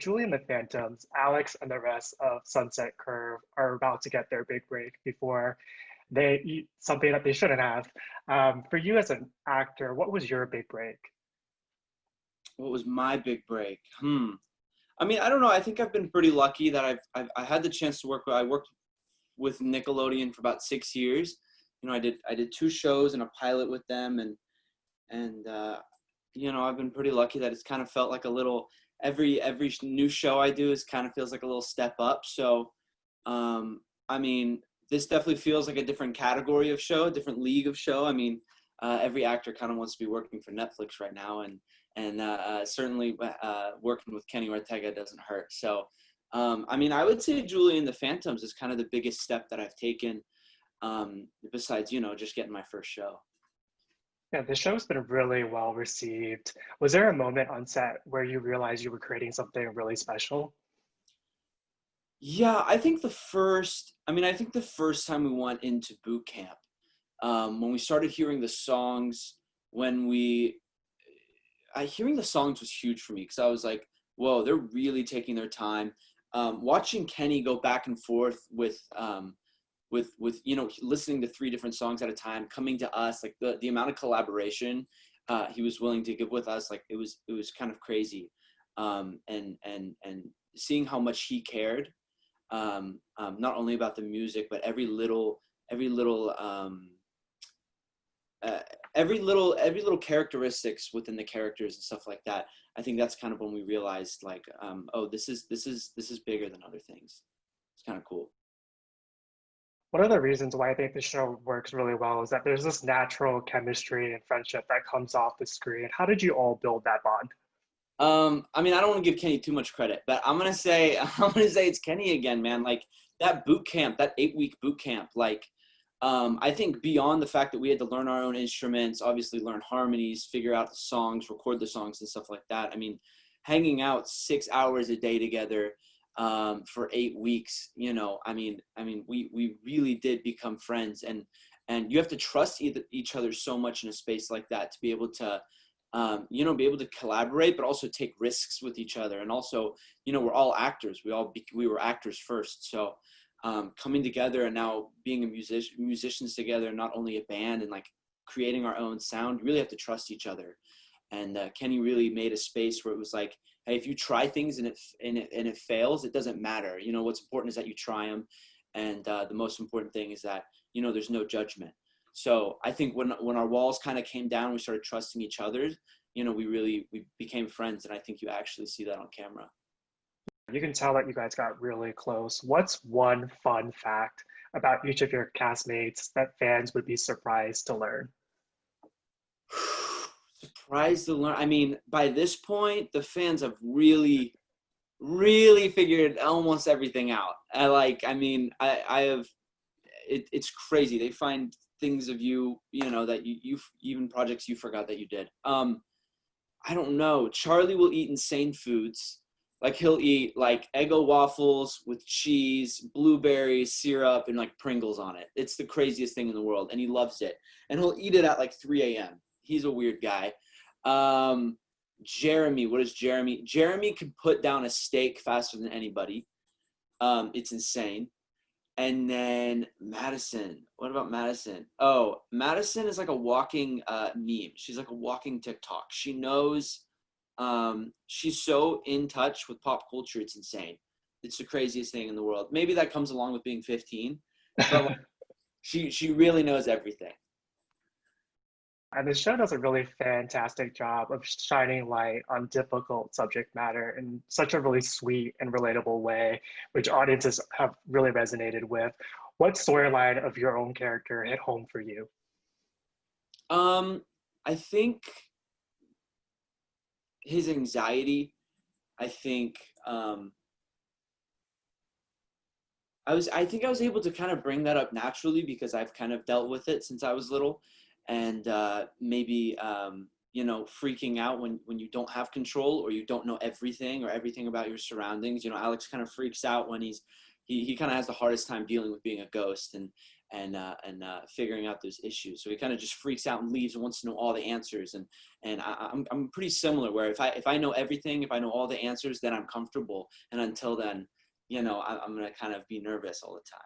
Julie and the Phantoms, Alex and the rest of Sunset Curve are about to get their big break before they eat something that they shouldn't have. For you as an actor, what was your big break? What was my big break? I mean, I don't know. I think I've been pretty lucky that I had the chance to work with. I worked with Nickelodeon for about 6 years. You know, I did 2 shows and a pilot with them, and you know, I've been pretty lucky that it's kind of felt like a little. Every new show I do is kind of feels like a little step up. So, I mean, this definitely feels like a different category of show, a different league of show. I mean, every actor kind of wants to be working for Netflix right now, and certainly working with Kenny Ortega doesn't hurt. So, I mean, I would say Julie and the Phantoms is kind of the biggest step that I've taken, besides, you know, just getting my first show. Yeah, the show's been really well received. Was there a moment on set where you realized you were creating something really special? Yeah, I think the first time we went into boot camp, when we started hearing the songs, when we, hearing the songs was huge for me because I was like, whoa, they're really taking their time. Watching Kenny go back and forth with you know, listening to 3 different songs at a time, coming to us, like the amount of collaboration he was willing to give with us, like it was kind of crazy, and seeing how much he cared, not only about the music but uh, every little characteristics within the characters and stuff like that. I think that's kind of when we realized, like, oh, this is bigger than other things. It's kind of cool. One of the reasons why I think the show works really well is that there's this natural chemistry and friendship that comes off the screen. How did you all build that bond? I mean, I don't want to give Kenny too much credit, but I'm gonna say it's Kenny again, man. Like that boot camp, that 8-week boot camp, like, I think beyond the fact that we had to learn our own instruments, obviously learn harmonies, figure out the songs, record the songs and stuff like that. I mean, hanging out 6 hours a day together, for 8 weeks, you know, we really did become friends, and you have to trust each other so much in a space like that to be able to, you know, be able to collaborate, but also take risks with each other. And also, you know, we're all actors. We were actors first. So, coming together and now being musicians together, not only a band, and like creating our own sound, you really have to trust each other. And Kenny really made a space where it was like, hey, if you try things and it fails, it doesn't matter. You know, what's important is that you try them. And the most important thing is that, you know, there's no judgment. So I think when our walls kind of came down, we started trusting each other, you know, we became friends. And I think you actually see that on camera. You can tell that you guys got really close. What's one fun fact about each of your castmates that fans would be surprised to learn? Surprised to learn. I mean, by this point, the fans have really, really figured almost everything out. I have, it's crazy. They find things of you, you know, that you even projects you forgot that you did. I don't know. Charlie will eat insane foods. Like he'll eat like Eggo waffles with cheese, blueberries, syrup, and like Pringles on it. It's the craziest thing in the world, and he loves it. And he'll eat it at like 3 a.m. He's a weird guy. Jeremy, what is Jeremy? Jeremy can put down a steak faster than anybody. It's insane. And then Madison. What about Madison? Oh, Madison is like a walking meme. She's like a walking TikTok. She knows, she's so in touch with pop culture, it's insane. It's the craziest thing in the world. Maybe that comes along with being 15, but like, she really knows everything. And the show does a really fantastic job of shining light on difficult subject matter in such a really sweet and relatable way, which audiences have really resonated with. What storyline of your own character hit home for you? I think his anxiety. I think I think I was able to kind of bring that up naturally because I've kind of dealt with it since I was little, and maybe you know, freaking out when you don't have control or you don't know everything or everything about your surroundings. You know, Alex kind of freaks out when he kind of has the hardest time dealing with being a ghost, figuring out those issues. So he kind of just freaks out and leaves and wants to know all the answers. And I'm pretty similar, where if I know everything, if I know all the answers, then I'm comfortable. And until then, I'm going to kind of be nervous all the time.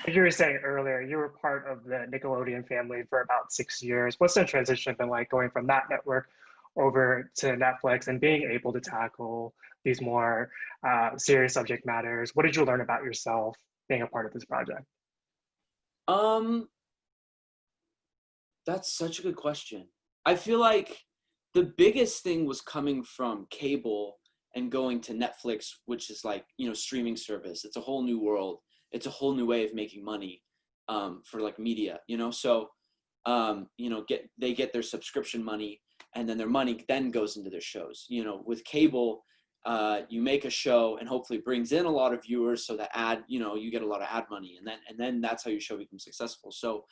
Like you were saying earlier, you were part of the Nickelodeon family for about 6 years. What's the transition been like going from that network over to Netflix and being able to tackle these more serious subject matters? What did you learn about yourself being a part of this project? That's such a good question. I feel like the biggest thing was coming from cable and going to Netflix, which is like, streaming service. It's a whole new world. It's a whole new way of making money for like media, So, they get their subscription money, and then their money then goes into their shows. With cable, you make a show and hopefully brings in a lot of viewers, so that you get a lot of ad money, and then that's how your show becomes successful. So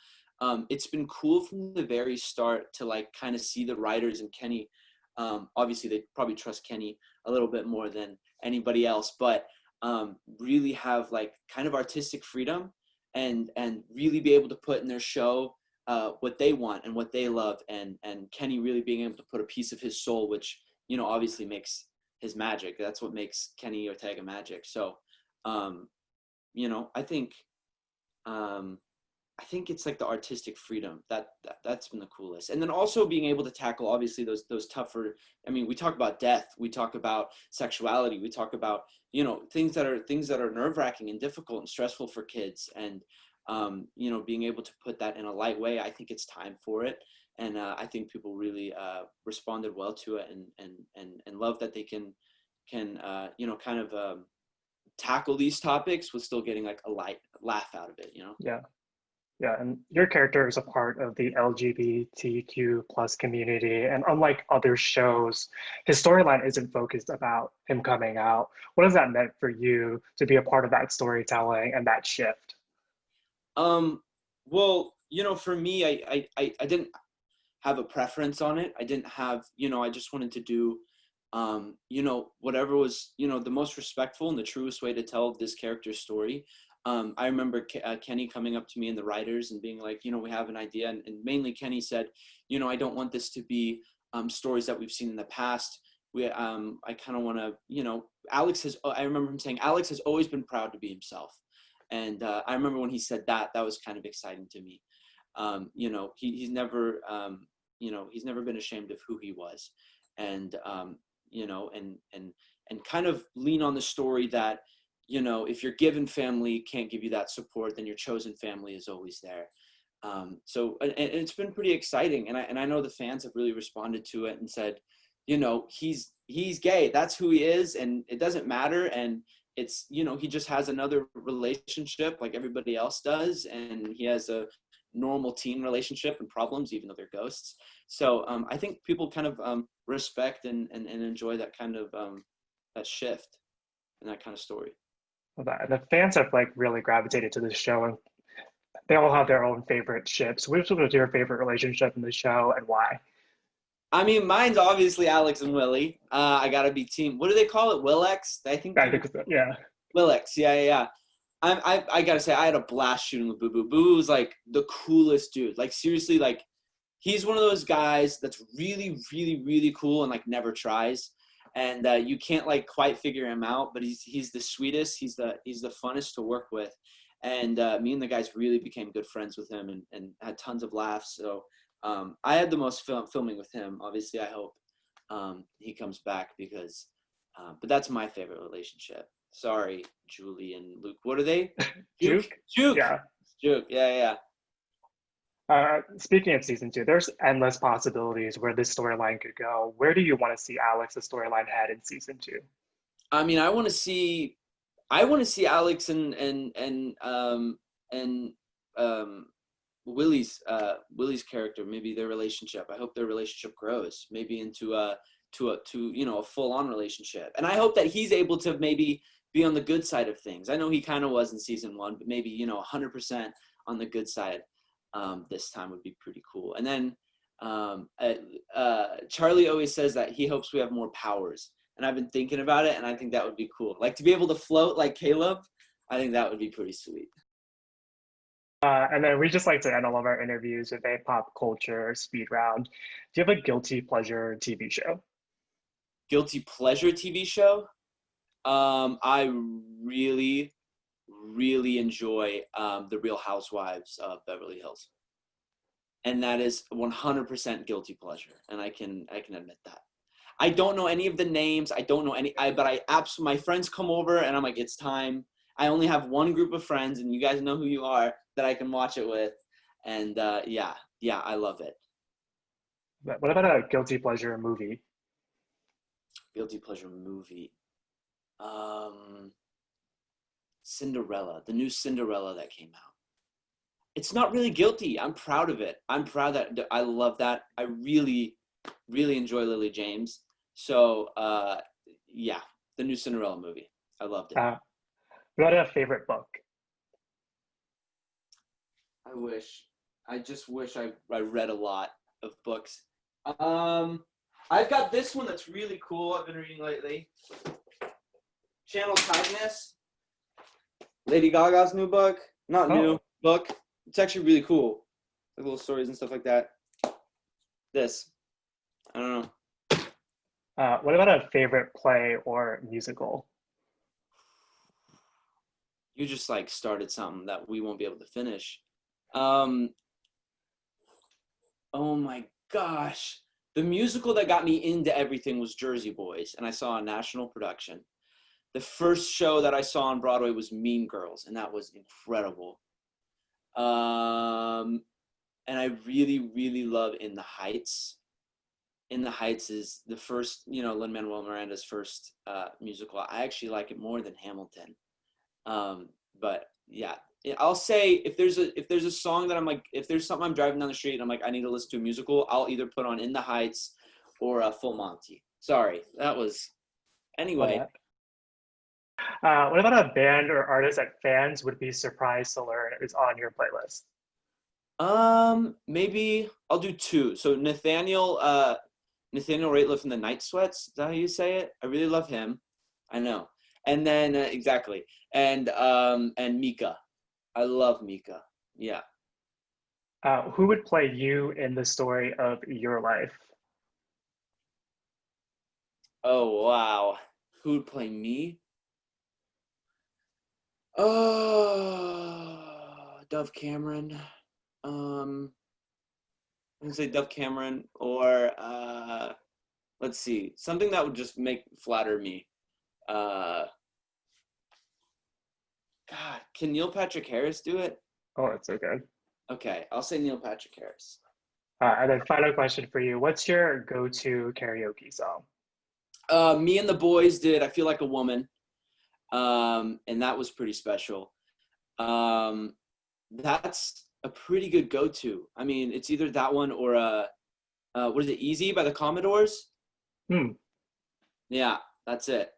it's been cool from the very start to like kind of see the writers and Kenny. Obviously, they probably trust Kenny a little bit more than anybody else, but really have like kind of artistic freedom and really be able to put in their show what they want and what they love, and Kenny really being able to put a piece of his soul, which obviously makes his magic. That's what makes Kenny Ortega magic. So I think it's like the artistic freedom that's been the coolest. And then also being able to tackle obviously those tougher, we talk about death, we talk about sexuality, we talk about, things that are nerve-wracking and difficult and stressful for kids. And, being able to put that in a light way, I think it's time for it. And I think people really responded well to it and love that they can kind of tackle these topics with still getting like a light laugh out of it, Yeah. Yeah, and your character is a part of the LGBTQ plus community, and unlike other shows, his storyline isn't focused about him coming out. What has that meant for you to be a part of that storytelling and that shift? Well, for me, I didn't have a preference on it. I didn't have, I just wanted to do, whatever was, the most respectful and the truest way to tell this character's story. I remember Kenny coming up to me and the writers and being like, we have an idea. And mainly Kenny said, I don't want this to be stories that we've seen in the past. I kind of want to, I remember him saying, Alex has always been proud to be himself. And I remember when he said that was kind of exciting to me. He's never, he's never been ashamed of who he was. And, and kind of lean on the story that, if your given family can't give you that support, then your chosen family is always there. So it's been pretty exciting. And I know the fans have really responded to it and said, he's gay. That's who he is. And it doesn't matter. And it's, he just has another relationship like everybody else does. And he has a normal teen relationship and problems, even though they're ghosts. So I think people kind of respect and enjoy that kind of that shift and that kind of story. The fans have like really gravitated to this show, and they all have their own favorite ships. Which was your favorite relationship in the show, and why? Mine's obviously Alex and Willie. I gotta be team. What do they call it? Willex? I think so, yeah. Willex, yeah. I gotta say, I had a blast shooting with Boo Boo. Boo Boo was like the coolest dude. Like seriously, like he's one of those guys that's really, really, really cool and like never tries. And you can't like quite figure him out, but he's the sweetest. He's the funnest to work with. And me and the guys really became good friends with him and had tons of laughs. So I had the most filming with him. Obviously, I hope he comes back because, but that's my favorite relationship. Sorry, Julie and Luke. What are they? Juke? Yeah. Juke. Yeah. Speaking of season 2, there's endless possibilities where this storyline could go. Where do you want to see Alex's storyline head in season 2? I want to see Alex and Willie's character, maybe their relationship. I hope their relationship grows, maybe into a full-on relationship. And I hope that he's able to maybe be on the good side of things. I know he kind of was in season 1, but maybe 100% on the good side. This time would be pretty cool. And then Charlie always says that he hopes we have more powers. And I've been thinking about it, and I think that would be cool. Like to be able to float like Caleb, I think that would be pretty sweet. And then we just like to end all of our interviews with a pop culture speed round. Do you have a guilty pleasure TV show? Guilty pleasure TV show? I really, really enjoy The Real Housewives of Beverly Hills. And that is 100% guilty pleasure. And I can admit that. I don't know any of the names. I don't know but I absolutely, my friends come over and I'm like, it's time. I only have one group of friends and you guys know who you are that I can watch it with. And yeah, I love it. What about a guilty pleasure movie? Guilty pleasure movie. Cinderella, the new Cinderella that came out. It's not really guilty. I'm proud of it. I'm proud that I love that. I really, really enjoy Lily James. So, yeah, the new Cinderella movie. I loved it. What about a favorite book? I just wish I read a lot of books. I've got this one that's really cool. I've been reading lately. Channel Kindness. Lady Gaga's new book. Not new book. It's actually really cool. Like little stories and stuff like that. This. I don't know. What about a favorite play or musical? You just like started something that we won't be able to finish. Oh my gosh. The musical that got me into everything was Jersey Boys, and I saw a national production. The first show that I saw on Broadway was Mean Girls, and that was incredible. And I really, really love In the Heights. In the Heights is the first, Lin-Manuel Miranda's first musical. I actually like it more than Hamilton. But yeah, I'll say if there's a song that I'm like, if there's something I'm driving down the street and I'm like, I need to listen to a musical, I'll either put on In the Heights or Full Monty. Sorry, that was, anyway. What about a band or artist that fans would be surprised to learn is on your playlist? Maybe I'll do two. So Nathaniel Rateliff and the Night Sweats. Is that how you say it? I really love him. I know. And then exactly. And Mika. I love Mika. Yeah. Who would play you in the story of your life? Oh wow. Who would play me? Dove Cameron. I'm gonna say Dove Cameron, or let's see, something that would just flatter me. God, can Neil Patrick Harris do it? Oh, it's so good. Okay, I'll say Neil Patrick Harris. And then final question for you. What's your go-to karaoke song? Me and the Boys did I Feel Like a Woman. And that was pretty special. That's a pretty good go-to. I mean, it's either that one or what is it, Easy by the Commodores? Hmm. Yeah, that's it.